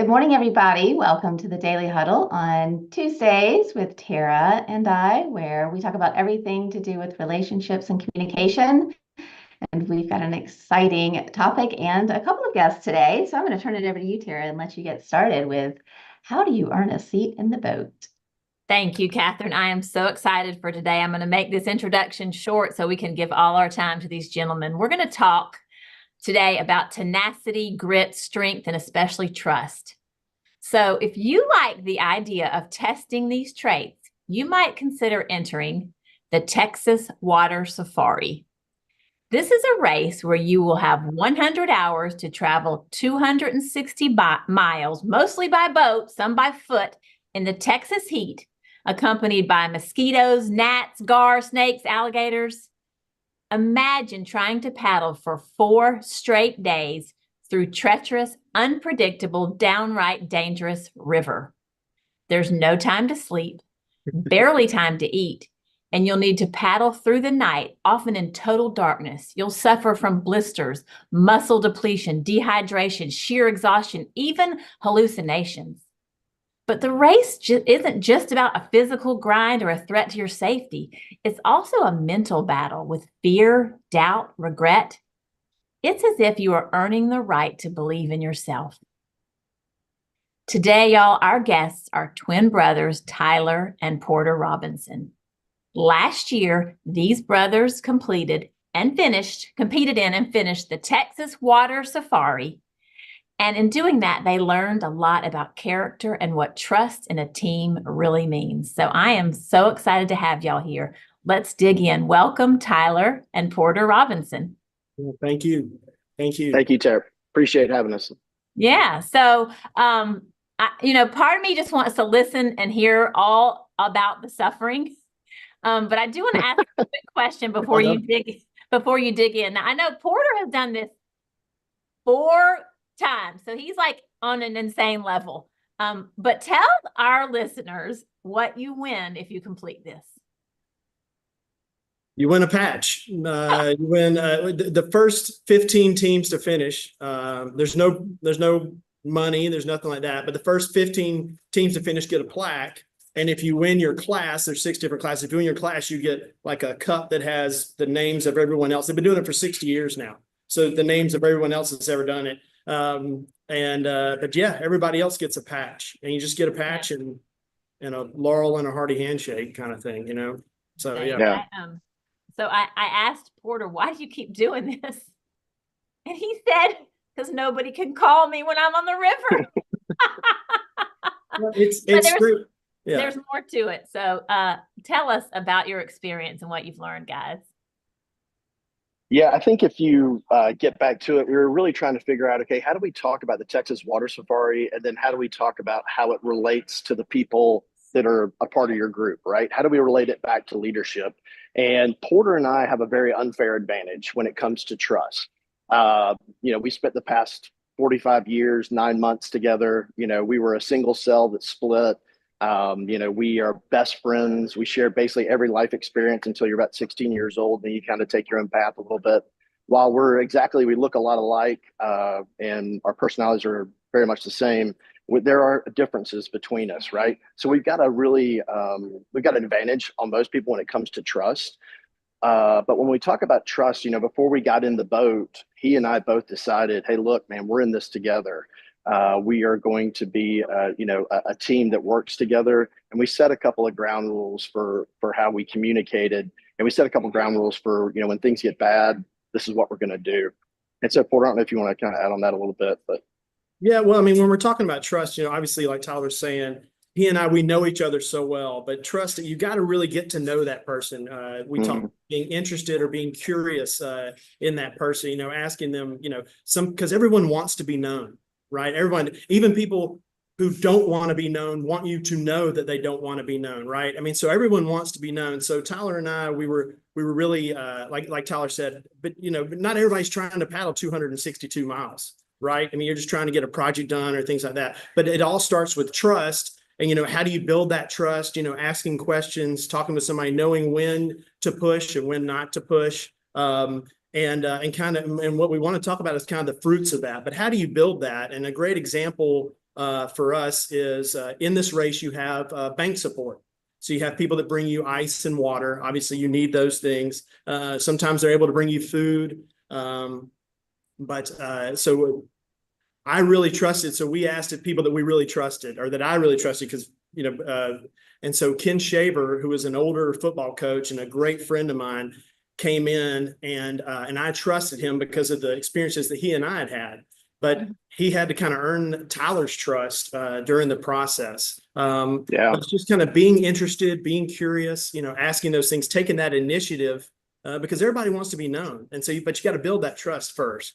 Good morning, everybody. Welcome to the Daily Huddle on Tuesdays with Tara and I, where we talk about everything to do with relationships and communication. And we've got an exciting topic and a couple of guests today. So I'm going to turn it over to you, Tara, and let you get started with how do you earn a seat in the boat? Thank you, Catherine. I am so excited for today. I'm going to make this introduction short so we can give all our time to these gentlemen. We're going to talk today about tenacity, grit, strength, and especially trust. So if you like the idea of testing these traits, you might consider entering the Texas Water Safari. This is a race where you will have 100 hours to travel 260 miles, mostly by boat, some by foot, in the Texas heat, accompanied by mosquitoes, gnats, gar, snakes, alligators. Imagine trying to paddle for 4 straight days through treacherous, unpredictable, downright dangerous river. There's no time to sleep, barely time to eat, and you'll need to paddle through the night, often in total darkness. You'll suffer from blisters, muscle depletion, dehydration, sheer exhaustion, even hallucinations. But the race isn't just about a physical grind or a threat to your safety. It's also a mental battle with fear, doubt, regret. It's as if you are earning the right to believe in yourself. Today, y'all, our guests are twin brothers, Tyler and Porter Robinson. Last year, these brothers competed in and finished the Texas Water Safari. And in doing that, they learned a lot about character and what trust in a team really means. So I am so excited to have y'all here. Let's dig in. Welcome, Tyler and Porter Robinson. Well, thank you. Thank you, Tara. Appreciate having us. Yeah. So, part of me just wants to listen and hear all about the suffering. But I do want to ask a quick question before you dig in. Now, I know Porter has done this 4 times, so he's like on an insane level. But tell our listeners what you win if you complete this. You win a patch. You win the first 15 teams to finish. There's no money. There's nothing like that. But the first 15 teams to finish get a plaque. And if you win your class, there's 6 different classes. If you win your class, you get like a cup that has the names of everyone else. They've been doing it for 60 years now. So the names of everyone else that's ever done it. But yeah, everybody else gets a patch, and you just get a patch and a laurel and a hearty handshake kind of thing, So yeah. So I asked Porter, why do you keep doing this? And he said, because nobody can call me when I'm on the river. Well, it's true. Yeah. There's more to it. So tell us about your experience and what you've learned, guys. Yeah, I think if you get back to it, we were really trying to figure out, okay, how do we talk about the Texas Water Safari? And then how do we talk about how it relates to the people that are a part of your group, right? How do we relate it back to leadership? And Porter and I have a very unfair advantage when it comes to trust. We spent the past 45 years, 9 months together. We were a single cell that split. We are best friends. We share basically every life experience until you're about 16 years old. Then you kind of take your own path a little bit. While we look a lot alike, and our personalities are very much the same, there are differences between us, right? So we've got an advantage on most people when it comes to trust. But when we talk about trust, before we got in the boat, he and I both decided, hey, look, man, we're in this together. We are going to be, a team that works together, and we set a couple of ground rules for how we communicated, and we set a couple of ground rules for, when things get bad, this is what we're going to do. And so, Porter, I don't know if you want to kind of add on that a little bit, but yeah, well, I mean, when we're talking about trust, obviously, like Tyler's saying, he and I, we know each other so well, but trust, you got to really get to know that person. We talk about being interested or being curious in that person, asking them, because everyone wants to be known. Right. Everyone, even people who don't want to be known, want you to know that they don't want to be known. Right. I mean, so everyone wants to be known. So Tyler and I, we were really like Tyler said, but not everybody's trying to paddle 262 miles. Right. I mean, you're just trying to get a project done or things like that. But it all starts with trust. And, how do you build that trust? Asking questions, talking with somebody, knowing when to push and when not to push. And what we want to talk about is kind of the fruits of that. But how do you build that? And a great example for us is in this race, you have bank support. So you have people that bring you ice and water. Obviously, you need those things. Sometimes they're able to bring you food. So I really trusted. So we asked if people that we really trusted or that I really trusted because, and so Ken Shaver, who was an older football coach and a great friend of mine, came in and I trusted him because of the experiences that he and I had had. But he had to kind of earn Tyler's trust during the process. It's just kind of being interested, being curious, asking those things, taking that initiative because everybody wants to be known. And so, but you got to build that trust first.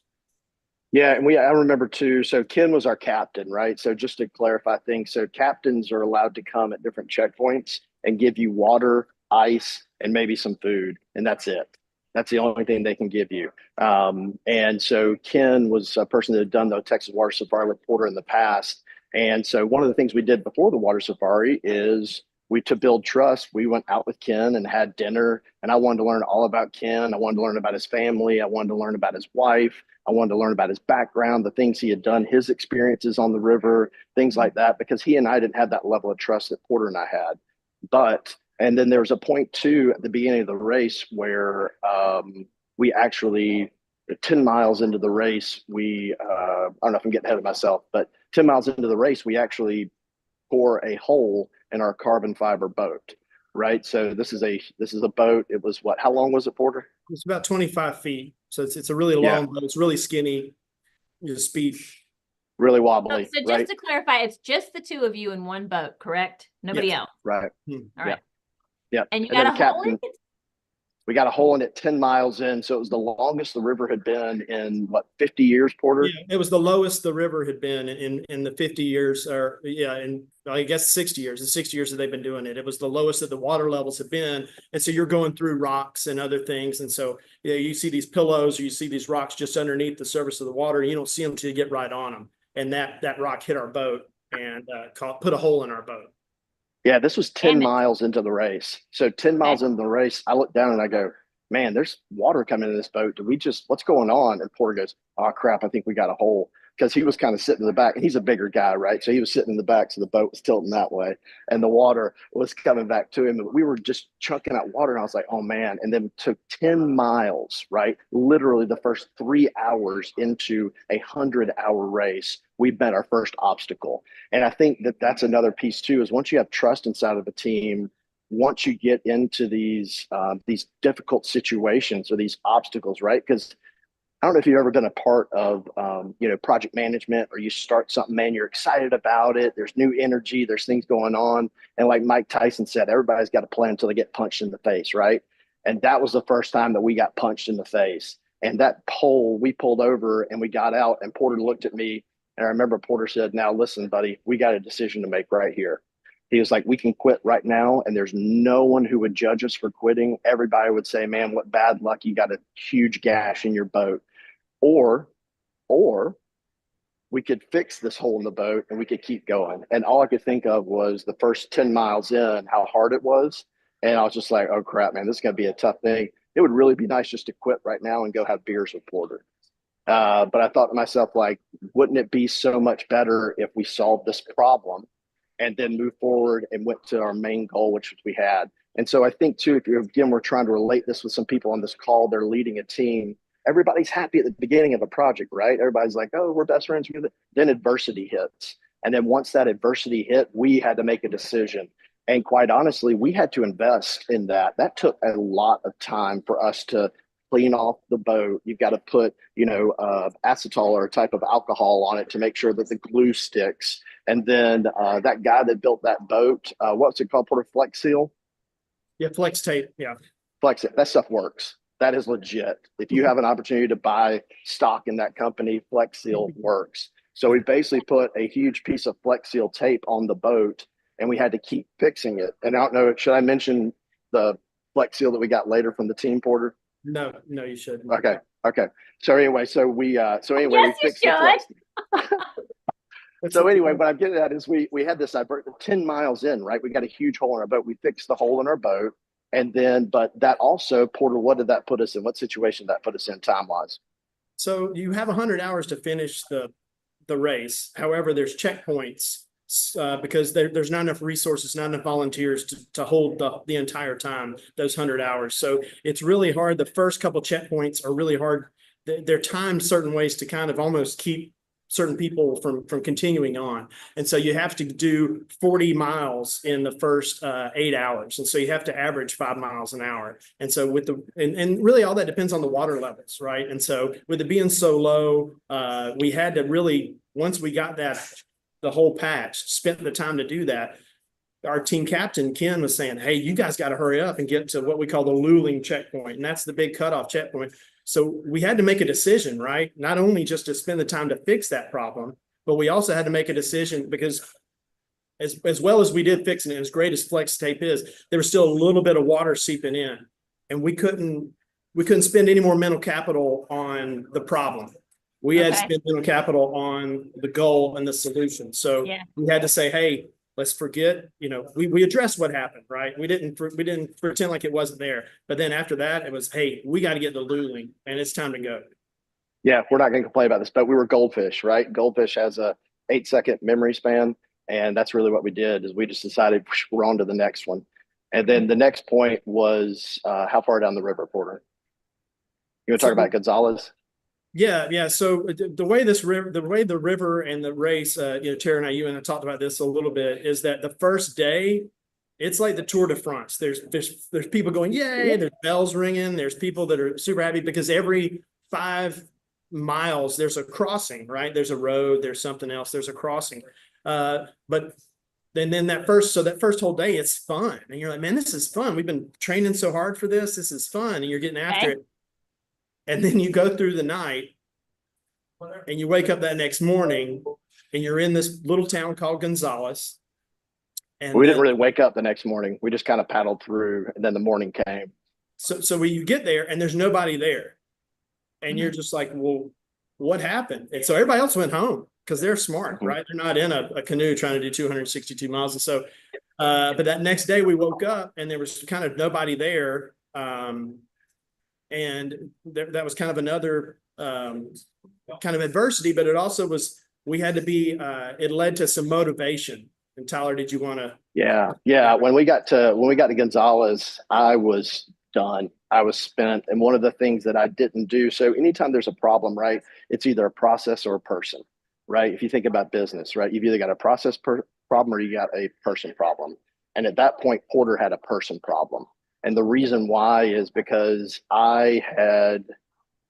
Yeah, and I remember too. So Ken was our captain, right? So just to clarify things, so captains are allowed to come at different checkpoints and give you water, ice, and maybe some food, and that's it. That's the only thing they can give you. And so Ken was a person that had done the Texas Water Safari with Porter in the past. And so one of the things we did before the Water Safari is to build trust, we went out with Ken and had dinner. And I wanted to learn all about Ken. I wanted to learn about his family. I wanted to learn about his wife. I wanted to learn about his background, the things he had done, his experiences on the river, things like that, because he and I didn't have that level of trust that Porter and I had. And then there was a point too at the beginning of the race where we actually, 10 miles into the race, I don't know if I'm getting ahead of myself, but 10 miles into the race, we actually tore a hole in our carbon fiber boat, right? So this is a boat. It was how long was it, Porter? It's about 25 feet. So it's a really long boat. It's really skinny, speed. Really wobbly. So just to clarify, it's just the two of you in one boat, correct? Nobody else. Right. All right. Yeah. And you got a hole in it? We got a hole in it 10 miles in. So it was the longest the river had been in 50 years, Porter? Yeah, it was the lowest the river had been in the 50 years, and I guess 60 years, the 60 years that they've been doing it. It was the lowest that the water levels have been. And so you're going through rocks and other things. And so you see these pillows or you see these rocks just underneath the surface of the water. And you don't see them till you get right on them. And that rock hit our boat and put a hole in our boat. Yeah, this was 10 miles into the race. So 10 miles into the race, I look down and I go, man, there's water coming in this boat. What's going on? And Porter goes, oh, crap, I think we got a hole. Because he was kind of sitting in the back. And he's a bigger guy, right? So he was sitting in the back. So the boat was tilting that way. And the water was coming back to him. And we were just chunking out water. And I was like, oh, man. And then took 10 miles, right? Literally the first 3 hours into a 100-hour race, we met our first obstacle. And I think that's another piece, too, is once you have trust inside of a team, once you get into these difficult situations or these obstacles, right? Because I don't know if you've ever been a part of, project management or you start something, man, you're excited about it. There's new energy. There's things going on. And like Mike Tyson said, everybody's got a plan until they get punched in the face, right? And that was the first time that we got punched in the face. And that pole, we pulled over and we got out and Porter looked at me. And I remember Porter said, now listen, buddy, we got a decision to make right here. He was like, we can quit right now. And there's no one who would judge us for quitting. Everybody would say, man, what bad luck. You got a huge gash in your boat. Or we could fix this hole in the boat and we could keep going. And all I could think of was the first 10 miles in, how hard it was. And I was just like, oh crap, man, this is going to be a tough thing. It would really be nice just to quit right now and go have beers with Porter. But I thought to myself, like, wouldn't it be so much better if we solved this problem and then move forward and went to our main goal, which we had. And so I think too, we're trying to relate this with some people on this call, they're leading a team. Everybody's happy at the beginning of a project, right? Everybody's like, oh, we're best friends. Then adversity hits. And then once that adversity hit, we had to make a decision. And quite honestly, we had to invest in that. That took a lot of time for us to clean off the boat. You've got to put, acetol or a type of alcohol on it to make sure that the glue sticks. And then that guy that built that boat, what's it called, Porter? Flex Seal? Yeah, flex tape. Yeah. Flex it. That stuff works. That is legit. If you have an opportunity to buy stock in that company, Flex Seal works. So we basically put a huge piece of Flex Seal tape on the boat and we had to keep fixing it. And I don't know, should I mention the Flex Seal that we got later from the team, Porter? No, you shouldn't. Okay. So anyway, we fixed the Flex. So anyway, what I'm getting at is we had this 10 miles in, right? We got a huge hole in our boat. We fixed the hole in our boat. And then, but that also, Porter, what did that put us in? What situation that put us in time-wise? So you have 100 hours to finish the the race. However, there's checkpoints because there's not enough resources, not enough volunteers to hold the entire time, those 100 hours. So it's really hard. The first couple checkpoints are really hard. They're timed certain ways to kind of almost keep certain people from continuing on. And so you have to do 40 miles in the first 8 hours. And so you have to average 5 miles an hour. And so and really all that depends on the water levels, right? And so with it being so low, we had to really, once we got the whole patch, spent the time to do that. Our team captain, Ken, was saying, hey, you guys got to hurry up and get to what we call the Luling checkpoint. And that's the big cutoff checkpoint. So we had to make a decision, right? Not only just to spend the time to fix that problem, but we also had to make a decision because as well as we did fixing it, as great as flex tape is, there was still a little bit of water seeping in. And we couldn't spend any more mental capital on the problem. We had to spend mental capital on the goal and the solution. So we had to say, hey, let's forget, we addressed what happened, right? We didn't pretend like it wasn't there. But then after that, it was, hey, we got to get the Luling and it's time to go. Yeah, we're not going to complain about this, but we were goldfish, right? Goldfish has a 8-second memory span. And that's really what we did is we just decided we're on to the next one. And then the next point was how far down the river, Porter? You want to talk about Gonzales? Yeah. So the way the river and the race, Tara and I talked about this a little bit, is that the first day, it's like the Tour de France. There's people going, yay, there's bells ringing, there's people that are super happy because every 5 miles there's a crossing, right? There's a road, there's something else, there's a crossing. But then that first whole day, it's fun. And you're like, man, this is fun. We've been training so hard for this. This is fun. And you're getting after it. And then you go through the night and you wake up that next morning and you're in this little town called Gonzales. And we didn't really wake up the next morning. We just kind of paddled through and then the morning came. So when you get there and there's nobody there and you're just like, well, what happened? And so everybody else went home because they're smart, right? They're not in a canoe trying to do 262 miles. And so, but that next day we woke up and there was kind of nobody there. And that was kind of another kind of adversity, but it also was, we had to be, it led to some motivation. And Tyler, did you want to? Yeah. When we got to Gonzales, I was done. I was spent. And one of the things that I didn't do, so anytime there's a problem, right, it's either a process or a person, right? If you think about business, right, you've either got a process problem or you got a person problem. And at that point, Porter had a person problem. And the reason why is because I had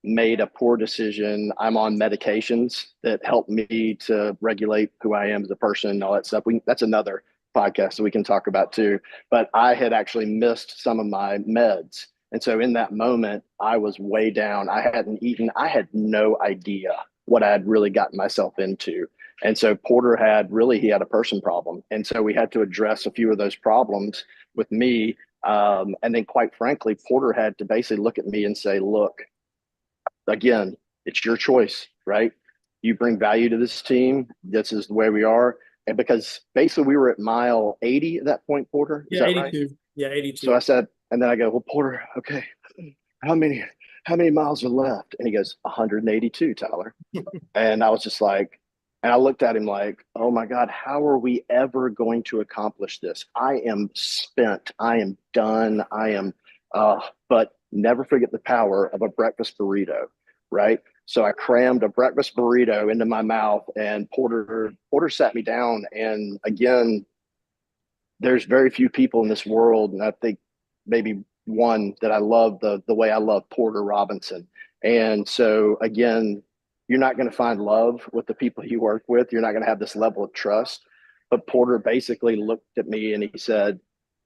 made a poor decision. I'm on medications that help me to regulate who I am as a person and all that stuff. That's another podcast that we can talk about too. But I had actually missed some of my meds. And so in that moment, I was way down. I hadn't eaten. I had no idea what I had really gotten myself into. And so Porter he had a person problem. And so we had to address a few of those problems with me. And then quite frankly, Porter had to basically look at me and say, look, again, it's your choice, right? You bring value to this team. This is the way we are. And because basically we were at mile 80 at that point, Porter. Is that 82. Right? Yeah, 82. So I said, and then I go, well, Porter, okay, how many miles are left? And he goes, 182, Tyler. And I was just like, and I looked at him like, oh my God, how are we ever going to accomplish this? I am spent. I am done. But never forget the power of a breakfast burrito, right? So I crammed a breakfast burrito into my mouth and Porter sat me down. And again, there's very few people in this world, and I think maybe one that I love the way I love Porter Robinson. And so again, you're not going to find love with the people you work with. You're not going to have this level of trust. But Porter basically looked at me and he said,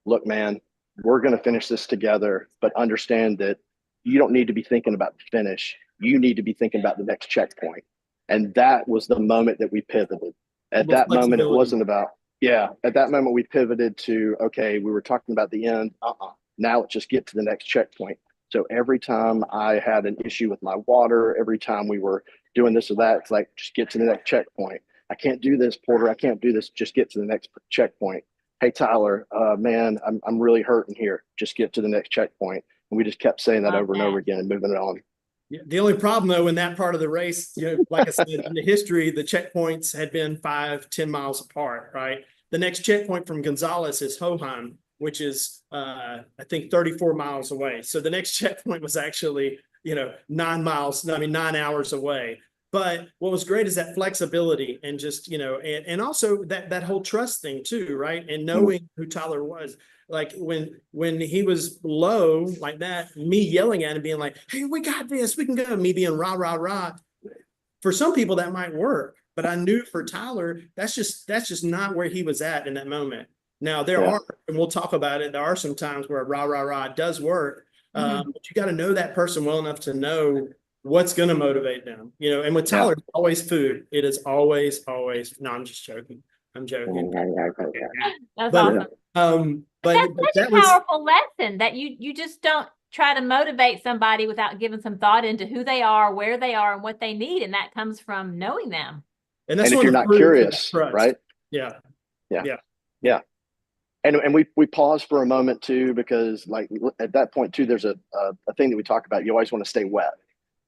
look, man, we're going to finish this together, but understand that you don't need to be thinking about the finish. You need to be thinking about the next checkpoint. And that was the moment that we pivoted. At that moment, it wasn't about, at that moment we pivoted to, okay, we were talking about the end. Now let's just get to the next checkpoint. So every time I had an issue with my water, every time we were doing this or that, it's like, just get to the next checkpoint. I can't do this, Porter. I can't do this. Just get to the next checkpoint. Hey, Tyler, man, I'm really hurting here. Just get to the next checkpoint. And we just kept saying that over and over again and moving it on. Yeah, the only problem though, in that part of the race, like I said, in the history, the checkpoints had been 5-10 miles apart, right? The next checkpoint from Gonzales is Hoheim, which is, I think 34 miles away. So the next checkpoint was actually, 9 hours away. But what was great is that flexibility and just, and also that whole trust thing too, right? And knowing who Tyler was. Like when he was low like that, me yelling at him, being like, "Hey, we got this, we can go." Me being rah, rah, rah. For some people that might work, but I knew for Tyler, that's just not where he was at in that moment. Now there are, and we'll talk about it, there are some times where rah, rah, rah does work. But you got to know that person well enough to know what's going to motivate them, and with Tyler, it's always food. It is always, no, I'm just joking. I'm joking. That's awesome. But That's such a powerful lesson that you just don't try to motivate somebody without giving some thought into who they are, where they are, and what they need. And that comes from knowing them. And that's if you're not curious, right? Yeah. And we pause for a moment too, because like at that point too, there's a thing that we talk about. You always want to stay wet,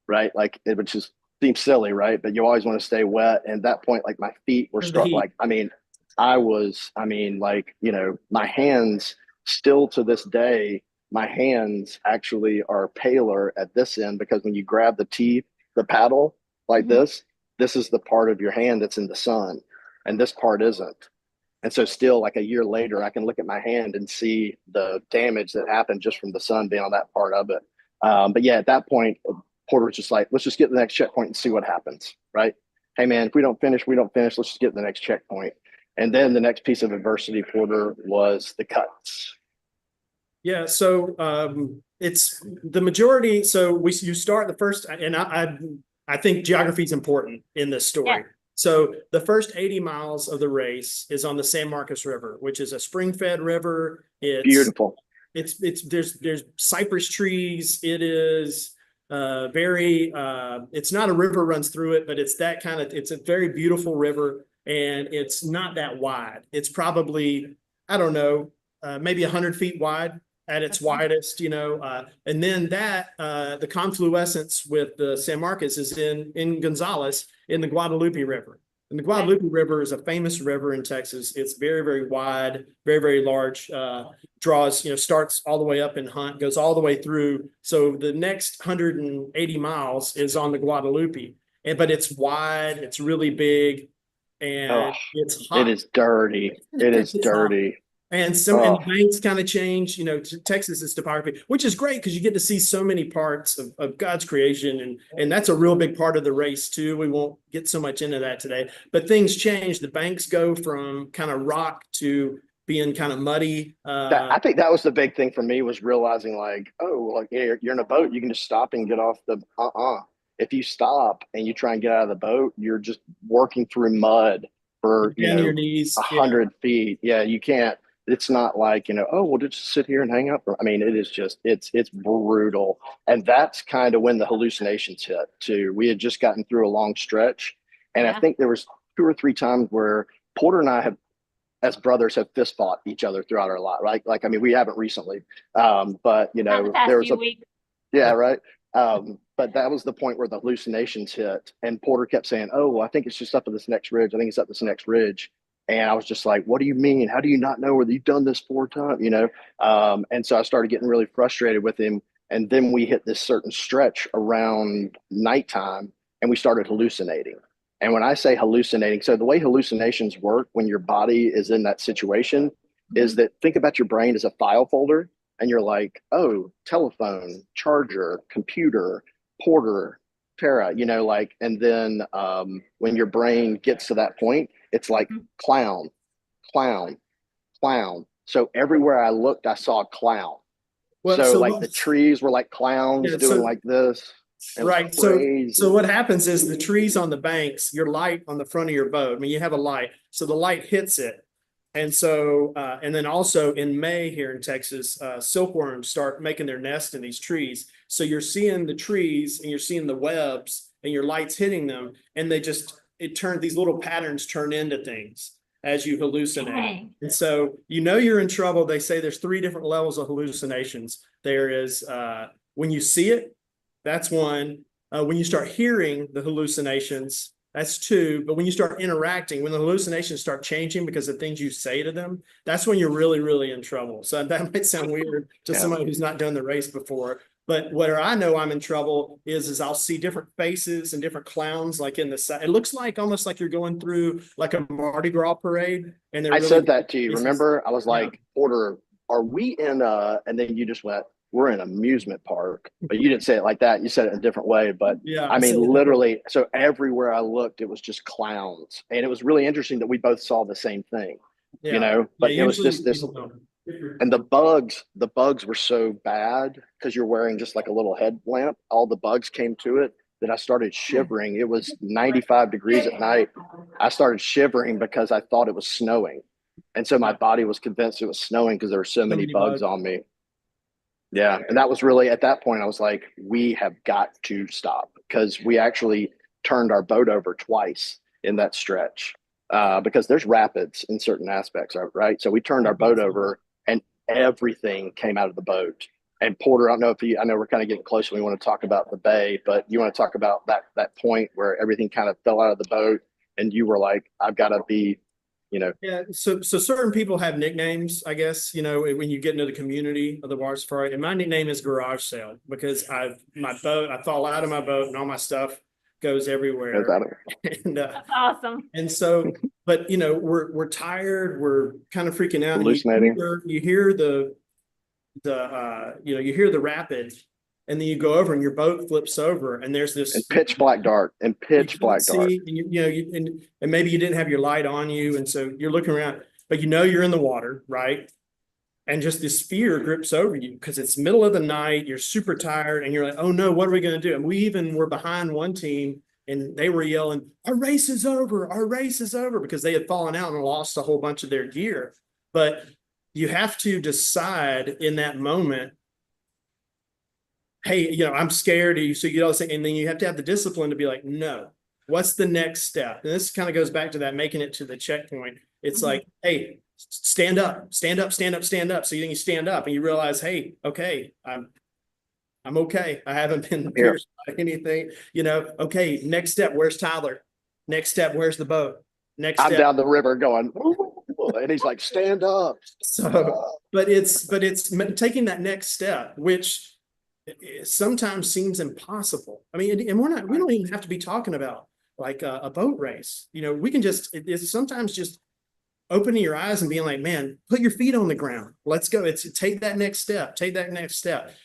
right? Like which just seems silly, right? But you always want to stay wet. And at that point, like my feet were struck. Like, my hands still to this day, my hands actually are paler at this end, because when you grab the paddle like this is the part of your hand that's in the sun, and this part isn't. And so still like a year later, I can look at my hand and see the damage that happened just from the sun being on that part of it. But yeah, at that point, Porter was just like, let's just get to the next checkpoint and see what happens, right? Hey man, if we don't finish, we don't finish. Let's just get to the next checkpoint. And then the next piece of adversity, Porter, was the cuts. Yeah, so it's the majority. So you start the first, and I think geography is important in this story. Yeah. So the first 80 miles of the race is on the San Marcos River, which is a spring-fed river. It's beautiful. There's cypress trees. It is it's not a river runs through it, but it's a very beautiful river, and it's not that wide. It's probably, I don't know, maybe 100 feet wide at its widest, and then the confluence with the San Marcos is in Gonzales in the Guadalupe River. And the Guadalupe River is a famous river in Texas. It's very, very wide, very, very large, draws, starts all the way up in Hunt, goes all the way through. So the next 180 miles is on the Guadalupe, but it's wide, it's really big, and it's hot. It is dirty. It is dirty. Hot. And and the banks kind of change, Texas's topography, which is great because you get to see so many parts of God's creation. And that's a real big part of the race too. We won't get so much into that today, but things change. The banks go from kind of rock to being kind of muddy. I think that was the big thing for me, was realizing like, you're in a boat, you can just stop and get off the, If you stop and you try and get out of the boat, you're just working through mud for, your knees, 100 feet. Yeah, you can't. It's not like, we'll just sit here and hang up. I mean, it is just, it's brutal. And that's kind of when the hallucinations hit too. We had just gotten through a long stretch. And I think there was 2 or 3 times where Porter and I have, as brothers, have fist fought each other throughout our life, right? Like, I mean, we haven't recently, but there was right. But that was the point where the hallucinations hit. And Porter kept saying, I think it's just up to this next ridge. I think it's up this next ridge. And I was just like, what do you mean? How do you not know whether you've done this 4 times? And so I started getting really frustrated with him. And then we hit this certain stretch around nighttime and we started hallucinating. And when I say hallucinating, so the way hallucinations work when your body is in that situation is that, think about your brain as a file folder, and you're like, telephone, charger, computer, Porter, Tara, and then when your brain gets to that point, it's like clown, clown, clown. So everywhere I looked, I saw a clown. Well, so like the trees were like clowns doing like this. Right. So what happens is the trees on the banks, your light on the front of your boat, I mean, you have a light, so the light hits it. And so, and then also in May here in Texas, silkworms start making their nest in these trees. So you're seeing the trees and you're seeing the webs and your light's hitting them, and these little patterns turn into things as you hallucinate. Okay. And so, you're in trouble. They say there's 3 different levels of hallucinations. There is when you see it, that's one. When you start hearing the hallucinations, that's two. But when you start interacting, when the hallucinations start changing because of things you say to them, that's when you're really, really in trouble. So that might sound weird to somebody who's not done the race before. But where I know I'm in trouble is I'll see different faces and different clowns like in the side. It looks like almost like you're going through like a Mardi Gras parade. And I said that to you. Remember, I was like, Porter, are we in and then you just went, we're in an amusement park, but you didn't say it like that. You said it in a different way. But yeah, I mean, literally, so everywhere I looked, it was just clowns. And it was really interesting that we both saw the same thing, but it was just this. And the bugs were so bad because you're wearing just like a little headlamp. All the bugs came to it that I started shivering. It was 95 degrees at night. I started shivering because I thought it was snowing. And so my body was convinced it was snowing because there were so many bugs on me. Yeah. And that was really, at that point, I was like, we have got to stop because we actually turned our boat over twice in that stretch because there's rapids in certain aspects, right? So we turned our boat over and everything came out of the boat. And Porter, I don't know if I know we're kind of getting close when we want to talk about the bay, but you want to talk about that point where everything kind of fell out of the boat and you were like, I've got to be, Yeah, so certain people have nicknames, I guess, when you get into the community of the water safari. And my nickname is Garage Sale because I fall out of my boat and all my stuff goes everywhere. And that's awesome. And so, but we're tired, we're kind of freaking out. Hallucinating. You hear you hear the rapids, and then you go over and your boat flips over and there's this pitch black dark and dark. And maybe you didn't have your light on you. And so you're looking around, but you're in the water, right? And just this fear grips over you because it's middle of the night, you're super tired and you're like, oh no, what are we going to do? And we even were behind one team and they were yelling, our race is over because they had fallen out and lost a whole bunch of their gear. But you have to decide in that moment, hey, I'm scared. So and then you have to have the discipline to be like, no, what's the next step? And this kind of goes back to that, making it to the checkpoint. It's like, hey, stand up. So then you stand up and you realize, hey, okay, I'm okay. I haven't been pierced by anything, okay, next step, where's Tyler? Next step, where's the boat? Next step. I'm down the river going, and he's like, stand up. So, but it's taking that next step, which sometimes seems impossible. I mean, and we don't even have to be talking about like a boat race. We can it's sometimes just opening your eyes and being like, man, put your feet on the ground. Let's go. Take that next step.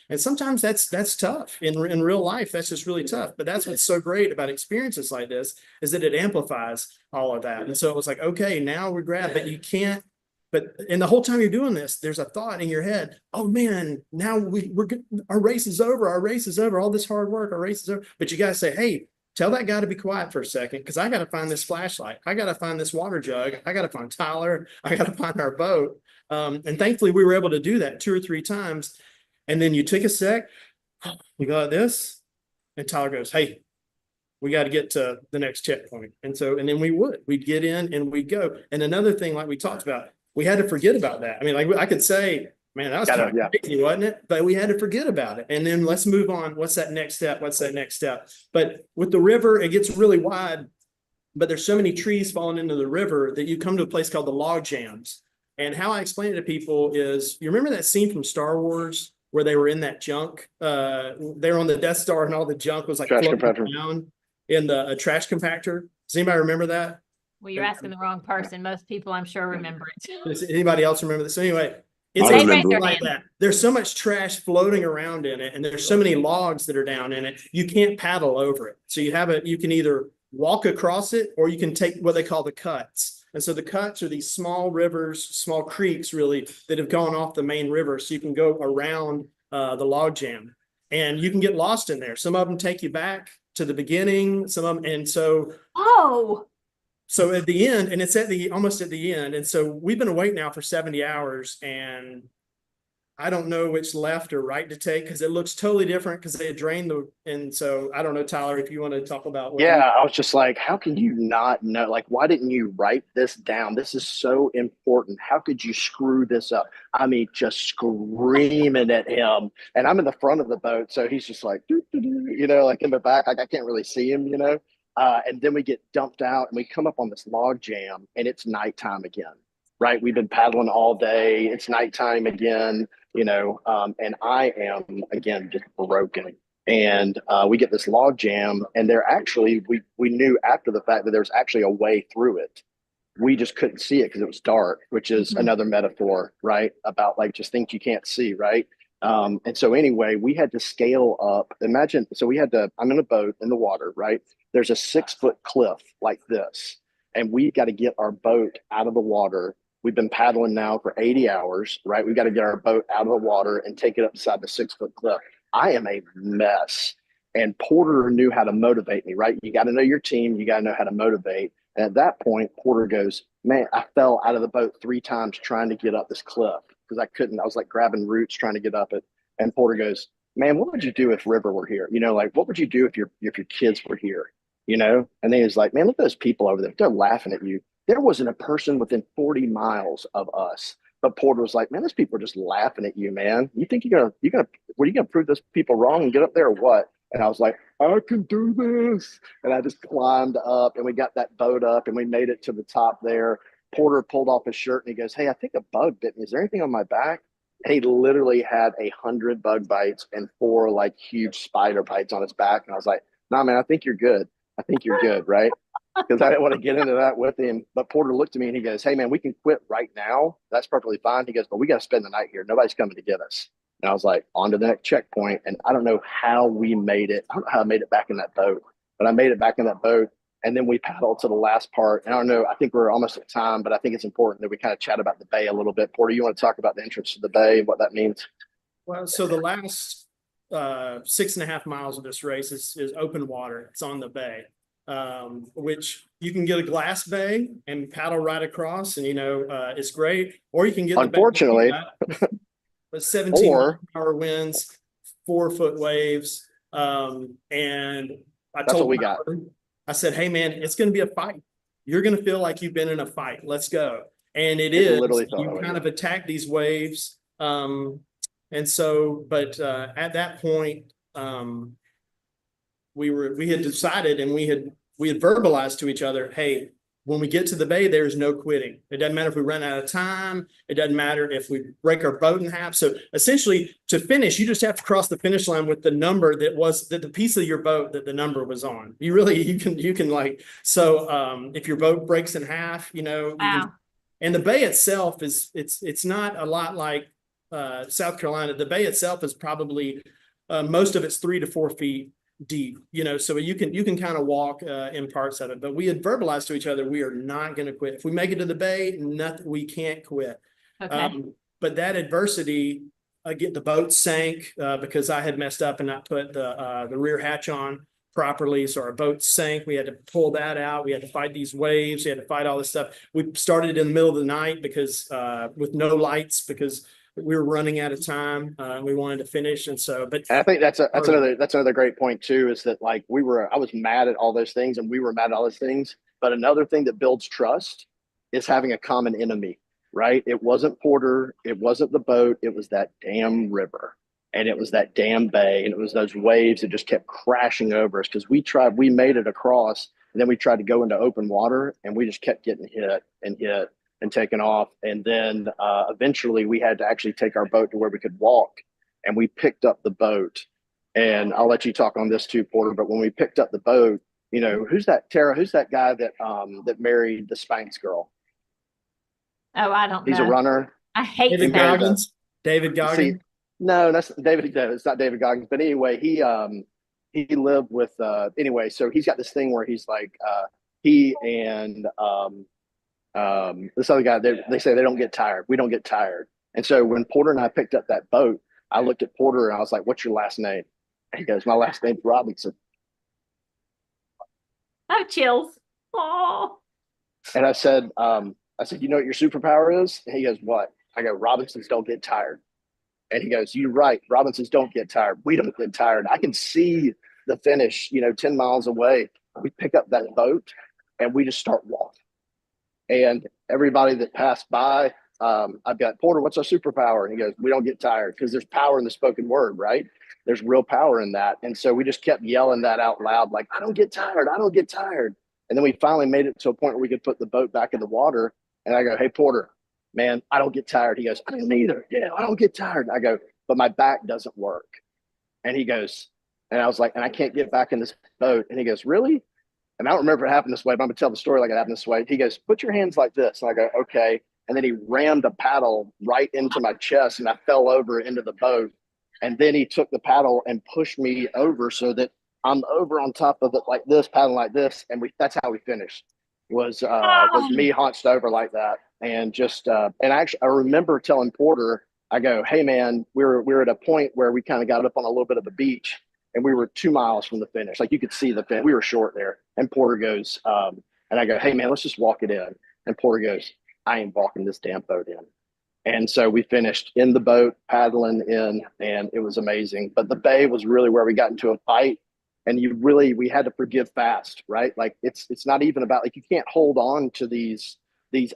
And sometimes that's tough in real life. That's just really tough. But that's what's so great about experiences like this is that it amplifies all of that. And so it was like, okay, now we grab, but you can't. And the whole time you're doing this, there's a thought in your head, oh man, now we're good. Our race is over. All this hard work, our race is over. But you got to say, hey, tell that guy to be quiet for a second because I got to find this flashlight. I got to find this water jug. I got to find Tyler. I got to find our boat. And thankfully, we were able to do that 2 or 3 times. And then you take a sec, you got this, and Tyler goes, hey, we got to get to the next checkpoint. And then we'd get in and we'd go. And another thing, like we talked about, we had to forget about that. I mean, like I could say, man, that was kind of crazy, wasn't it? But we had to forget about it. And then let's move on. What's that next step? But with the river, it gets really wide, but there's so many trees falling into the river that you come to a place called the log jams. And how I explain it to people is, you remember that scene from Star Wars where they were in that junk? They were on the Death Star and all the junk was like floating around in the trash compactor. Does anybody remember that? Well, you're asking the wrong person. Most people, I'm sure, remember it. Does anybody else remember this? Anyway, it's like that. There's so much trash floating around in it, and there's so many logs that are down in it. You can't paddle over it. So you can either walk across it, or you can take what they call the cuts. And so the cuts are these small rivers, small creeks, really, that have gone off the main river. So you can go around the log jam, and you can get lost in there. Some of them take you back to the beginning. Some of them, and so So at the end, and it's almost at the end. And so we've been awake now for 70 hours and I don't know which left or right to take because it looks totally different because they had drained and so I don't know, Tyler, if you want to talk about what you. Yeah, I was just like, how can you not know? Like, why didn't you write this down? This is so important. How could you screw this up? I mean, just screaming at him. And I'm in the front of the boat. So he's just like, doo, doo, doo, like in the back. Like, I can't really see him, And then we get dumped out and we come up on this log jam and it's nighttime again, right? We've been paddling all day. It's nighttime again, and I am, again, just broken. And we get this log jam, and we knew after the fact that there was actually a way through it. We just couldn't see it because it was dark, which is another metaphor, right? About like just things you can't see, right? And so anyway, we had to scale up. Imagine, so I'm in a boat in the water, right? There's a 6-foot cliff like this, and we got to get our boat out of the water. We've been paddling now for 80 hours, right? We've got to get our boat out of the water and take it up beside the 6-foot cliff. I am a mess. And Porter knew how to motivate me, right? You got to know your team. You got to know how to motivate. And at that point, Porter goes, man, I fell out of the boat 3 times trying to get up this cliff because I couldn't. I was like grabbing roots trying to get up it. And Porter goes, man, what would you do if River were here? Like what would you do if your kids were here? And then he was like, man, look at those people over there. They're laughing at you. There wasn't a person within 40 miles of us. But Porter was like, man, those people are just laughing at you, man. You think what are you gonna prove those people wrong and get up there or what? And I was like, I can do this. And I just climbed up and we got that boat up and we made it to the top there. Porter pulled off his shirt and he goes, hey, I think a bug bit me. Is there anything on my back? And he literally had 100 bug bites and 4 like huge spider bites on his back. And I was like, nah, man, I think you're good. I think you're good, right? Because I didn't want to get into that with him. But Porter looked at me and he goes, hey, man, we can quit right now. That's perfectly fine. He goes, but we got to spend the night here. Nobody's coming to get us. And I was like, on to the next checkpoint. And I don't know how we made it. I don't know how I made it back in that boat, but I made it back in that boat. And then we paddled to the last part. And I don't know, I think we're almost at time, but I think it's important that we kind of chat about the bay a little bit. Porter, you want to talk about the entrance to the bay and what that means? Well, so the last 6.5 miles of this race is open water. It's on the bay. Which you can get a glass bay and paddle right across, and it's great. Or you can get unfortunately, but 17-mile-per-hour winds, 4-foot waves, and I told what we got. I said, "Hey, man, it's going to be a fight. You're going to feel like you've been in a fight. Let's go." And it is. You kind of attack these waves, and so, but at that point, we had decided and we had verbalized to each other, hey, when we get to the bay, there's no quitting. It doesn't matter if we run out of time. It doesn't matter if we break our boat in half. So essentially to finish, you just have to cross the finish line with the number that the piece of your boat that the number was on. You can like, so if your boat breaks in half, Wow. And the bay itself it's not a lot like South Carolina. The bay itself is probably most of it's 3 to 4 feet deep, so you can kind of walk in parts of it. But we had verbalized to each other, we are not going to quit. If we make it to the bay, nothing, we can't quit. Okay. But that adversity, the boat sank because I had messed up and not put the rear hatch on properly. So our boat sank. We had to pull that out. We had to fight these waves. We had to fight all this stuff. We started in the middle of the night because with no lights because we were running out of time. We wanted to finish. And so, but and I think that's another great point too, is that like I was mad at all those things and we were mad at all those things. But another thing that builds trust is having a common enemy, right? It wasn't Porter. It wasn't the boat. It was that damn river and it was that damn bay. And it was those waves that just kept crashing over us because we made it across and then we tried to go into open water and we just kept getting hit and taken off. And then eventually we had to actually take our boat to where we could walk and we picked up the boat. And I'll let you talk on this too, Porter, but when we picked up the boat, who's that, Tara, who's that guy that married the Spanx girl? Oh, I don't know. He's a runner. I hate David Goggins. David Goggins. See, no, that's David. No, it's not David Goggins. But anyway, he lived with anyway, so he's got this thing where he's like he and this other guy, they say they don't get tired. We don't get tired. And so when Porter and I picked up that boat, I looked at Porter and I was like, what's your last name? And he goes, my last name's Robinson. I have chills. Oh. And I said, you know what your superpower is? And he goes, what? I go, Robinsons don't get tired. And he goes, "You're right. Robinsons don't get tired. We don't get tired." I can see the finish, 10 miles away. We pick up that boat and we just start walking. And everybody that passed by, I've got, "Porter, what's our superpower?" And he goes, "We don't get tired," because there's power in the spoken word, right? There's real power in that. And so we just kept yelling that out loud, like, "I don't get tired. I don't get tired." And then we finally made it to a point where we could put the boat back in the water. And I go, "Hey, Porter, man, I don't get tired." He goes, "I don't either. Yeah, I don't get tired." I go, "But my back doesn't work." And he goes, and I was like, "And I can't get back in this boat." And he goes, "Really?" And I don't remember it happened this way, but I'm gonna tell the story like it happened this way. He goes, "Put your hands like this." And I go, "Okay." And then he rammed a paddle right into my chest and I fell over into the boat. And then he took the paddle and pushed me over so that I'm over on top of it like this, paddling like this. And that's how we finished. Was me hunched over like that. And just and actually I remember telling Porter, I go, "Hey man, we're at a point where we kind of got up on a little bit of a beach and we were 2 miles from the finish. Like you could see the finish. We were short there." And Porter goes, and I go, "Hey man, let's just walk it in." And Porter goes, "I ain't walking this damn boat in." And so we finished in the boat, paddling in, and it was amazing. But the bay was really where we got into a fight. And we had to forgive fast, right? Like it's not even about, like, you can't hold on to these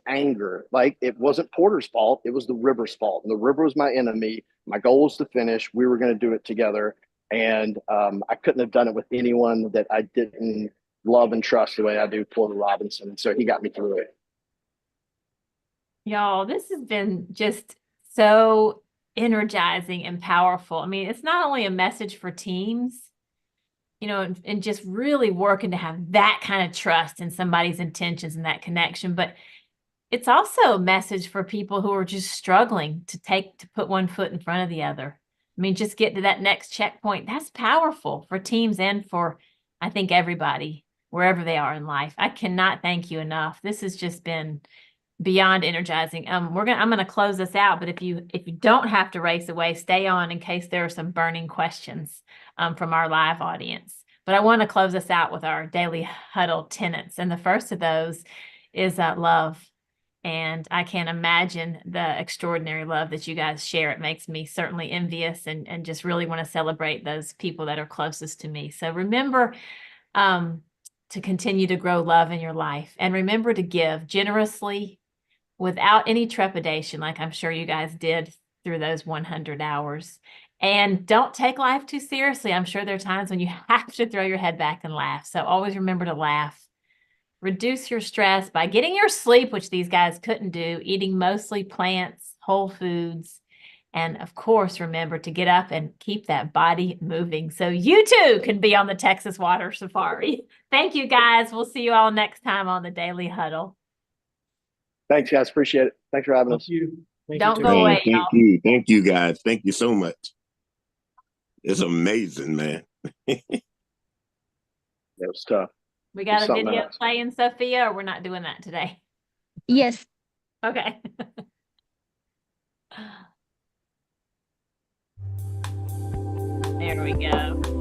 anger. Like it wasn't Porter's fault. It was the river's fault. And the river was my enemy. My goal was to finish. We were going to do it together. And I couldn't have done it with anyone that I didn't love and trust the way I do Porter Robinson. So he got me through it. Y'all, this has been just so energizing and powerful. I mean, it's not only a message for teams, and just really working to have that kind of trust in somebody's intentions and that connection, but it's also a message for people who are just struggling to put one foot in front of the other. I mean, just get to that next checkpoint. That's powerful for teams and for, I think, everybody, wherever they are in life. I cannot thank you enough. This has just been beyond energizing. I'm gonna close this out, but if you don't have to race away, stay on in case there are some burning questions from our live audience. But I want to close us out with our daily huddle tenets, and the first of those is love. And I can't imagine the extraordinary love that you guys share. It makes me certainly envious and just really want to celebrate those people that are closest to me. So remember to continue to grow love in your life, and remember to give generously without any trepidation, like I'm sure you guys did through those 100 hours. And don't take life too seriously. I'm sure there are times when you have to throw your head back and laugh. So always remember to laugh. Reduce your stress by getting your sleep, which these guys couldn't do, eating mostly plants, whole foods, and of course, remember to get up and keep that body moving so you too can be on the Texas Water Safari. Thank you, guys. We'll see you all next time on the Daily Huddle. Thanks, guys. Appreciate it. Thanks for having us. Thank you. Don't go away, thank y'all. you. Thank you, guys. Thank you so much. It's amazing, man. It was tough. We got a Something video else. playing, Sophia, or we're not doing that today? Yes. Okay. There we go.